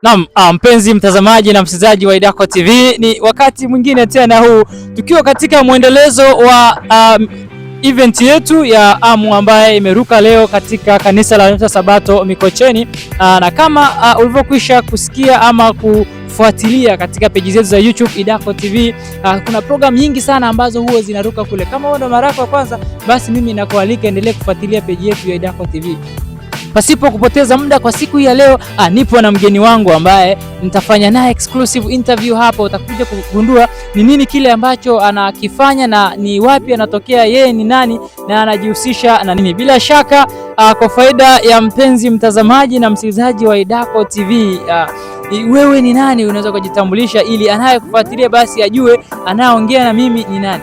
Naam, mpenzi mtazamaji na msikilizaji wa Idaco TV, ni wakati mwingine tena huu tukiwa katika mwendelezo wa event yetu ya AMO ambaye imeruka leo katika kanisa la Sabato Mikocheni, na kama ulivyokwisha kusikia ama kufuatilia katika peji zetu za YouTube Idaco TV, kuna program nyingi sana ambazo huwa zinaruka kule. Kama wewe ndo mara yako ya kwanza, basi mimi nakualika endelee kufuatilia peji yetu ya Idaco TV. Pasipo kupoteza muda, kwa siku hii ya leo nipo na mgeni wangu ambaye nitafanya naye exclusive interview hapa. Utakuja kugundua ni nini kile ambacho anakifanya na ni wapi anatokea, yeye ni nani na anajihusisha na nini. Bila shaka kwa faida ya mpenzi mtazamaji na msikilizaji wa Idaco TV, wewe ni nani? Unaweza kujitambulisha ili anayekufuatilia basi ajue anayeongea na mimi ni nani.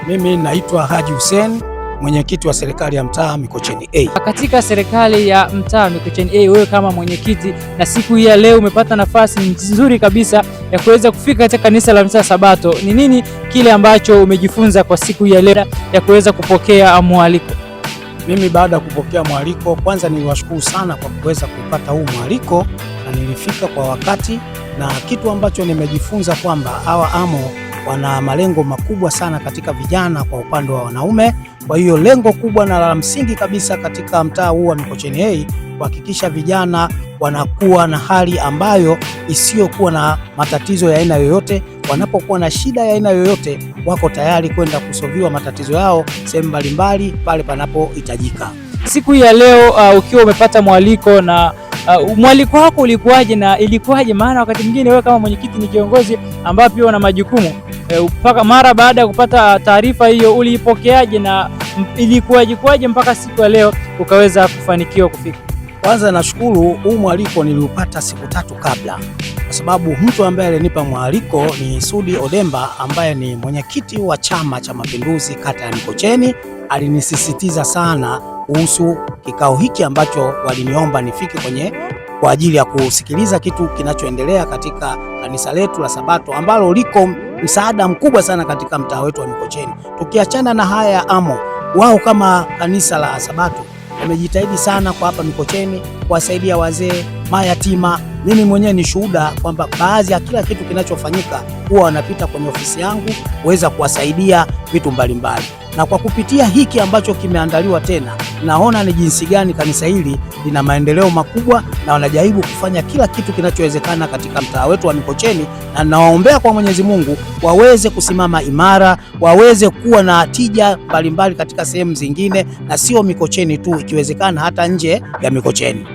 Mimi naitwa Haji Hussein, mwenyekiti wa serikali ya mtaa Mikocheni A. Katika serikali ya mtaa Mikocheni A, wewe kama mwenyekiti, na siku hii ya leo umepata nafasi nzuri kabisa ya kuweza kufika katika kanisa la mtaa Sabato. Ni nini kile ambacho umejifunza kwa siku hii ya leo ya kuweza kupokea mwaliko? Mimi baada ya kupokea mwaliko, kwanza niliwashukuru sana kwa kuweza kupata huu mwaliko na nilifika kwa wakati, na kitu ambacho nimejifunza kwamba hawa AMO wana malengo makubwa sana katika vijana kwa upande wa wanaume. Kwa hiyo lengo kubwa na la msingi kabisa katika mtaa huu wa Mikocheni A kuhakikisha vijana wanakuwa na hali ambayo isiyokuwa na matatizo ya aina yoyote. Wanapokuwa na shida ya aina yoyote, wako tayari kwenda kusolviwa matatizo yao sehemu mbalimbali pale panapohitajika. Siku ya leo ukiwa umepata mwaliko, na mwaliko wako ulikuwaje na ilikuwaje? Maana wakati mwingine wewe kama mwenyekiti ni kiongozi ambaye pia una majukumu. Mpaka mara baada ya kupata taarifa hiyo uliipokeaje na ilikuwaje mpaka siku ya leo ukaweza kufanikiwa kufika? Kwanza nashukuru, huu mwaliko niliupata siku 3 kabla, kwa sababu mtu ambaye alinipa mwaliko ni Sudi Odemba ambaye ni mwenyekiti wa Chama cha Mapinduzi kata ya Mikocheni. Alinisisitiza sana kuhusu kikao hiki ambacho waliniomba nifike kwa ajili ya kusikiliza kitu kinachoendelea katika kanisa letu la Sabato ambalo liko msaada mkubwa sana katika mtaa wetu wa Mikocheni. Tukiachana na haya ya AMO, wao kama kanisa la Sabato wamejitahidi sana kwa hapa Mikocheni kuwasaidia wazee, mayatima. Mimi mwenyewe ni shuhuda kwamba baadhi ya kila kitu kinachofanyika huwa wanapita kwenye ofisi yangu kuweza kuwasaidia vitu mbalimbali. Na kwa kupitia hiki ambacho kimeandaliwa tena, naona ni jinsi gani kanisa hili lina maendeleo makubwa na wanajaribu kufanya kila kitu kinachowezekana katika mtaa wetu wa Mikocheni, na nawaombea kwa Mwenyezi Mungu waweze kusimama imara, waweze kuwa na tija mbalimbali katika sehemu zingine na sio Mikocheni tu, ikiwezekana hata nje ya Mikocheni.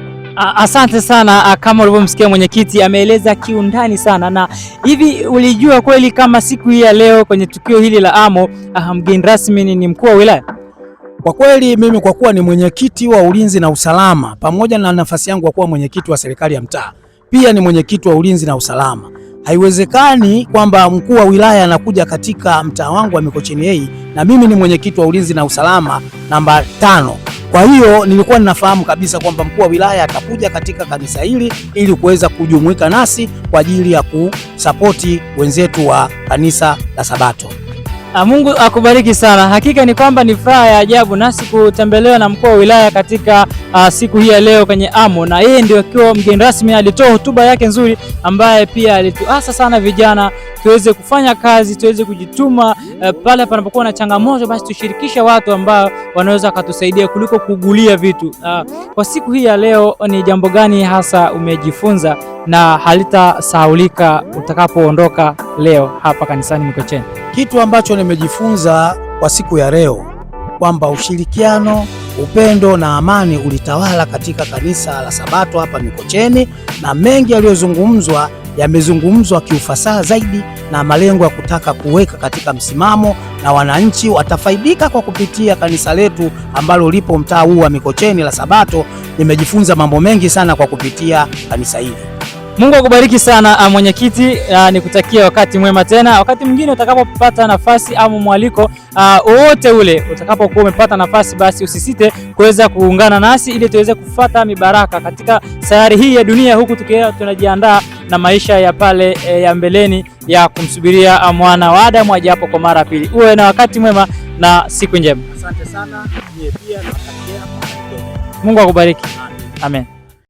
Asante sana. Kama ulivyomsikia mwenyekiti ameeleza kiundani sana. Na hivi ulijua kweli kama siku hii ya leo kwenye tukio hili la AMO mgeni rasmi ni mkuu wa wilaya? Kwa kweli mimi kwa kuwa ni mwenyekiti wa ulinzi na usalama, pamoja na nafasi yangu kwa kuwa mwenyekiti wa serikali ya mtaa, pia ni mwenyekiti wa ulinzi na usalama. Haiwezekani kwamba mkuu wa wilaya anakuja katika mtaa wangu wa Mikocheni A na mimi ni mwenyekiti wa ulinzi na usalama namba 5. Kwa hiyo nilikuwa ninafahamu kabisa kwamba mkuu wa wilaya atakuja katika kanisa hili ili kuweza kujumuika nasi kwa ajili ya kusapoti wenzetu wa kanisa la Sabato. Mungu akubariki sana. Hakika ni kwamba ni furaha ya ajabu nasi kutembelewa na mkuu wa wilaya katika siku hii ya leo kwenye AMO, na yeye ndio akiwa mgeni rasmi alitoa hotuba yake nzuri ambaye pia alituasa sana vijana tuweze kufanya kazi, tuweze kujituma pale panapokuwa na changamoto, basi tushirikishe watu ambao wanaweza kutusaidia kuliko kugulia vitu. Kwa siku hii ya leo ni jambo gani hasa umejifunza na halitasahaulika utakapoondoka leo hapa kanisani Mikocheni? Kitu ambacho nimejifunza kwa siku ya leo kwamba ushirikiano, upendo na amani ulitawala katika kanisa la Sabato hapa Mikocheni, na mengi yaliyozungumzwa yamezungumzwa kiufasaha zaidi na malengo ya kutaka kuweka katika msimamo, na wananchi watafaidika kwa kupitia kanisa letu ambalo lipo mtaa huu wa Mikocheni la Sabato. Nimejifunza mambo mengi sana kwa kupitia kanisa hili. Mungu akubariki sana mwenyekiti, nikutakia wakati mwema tena. Wakati mwingine utakapopata nafasi au mwaliko wowote ule, utakapokuwa umepata nafasi, basi usisite kuweza kuungana nasi ili tuweze kufuata mibaraka katika sayari hii ya dunia, huku tukiwa tunajiandaa na maisha ya pale ya mbeleni ya kumsubiria mwana wa Adamu aje hapo kwa mara pili. Uwe na wakati mwema na siku njema. Asante sana. Pia na Mungu akubariki. Amen.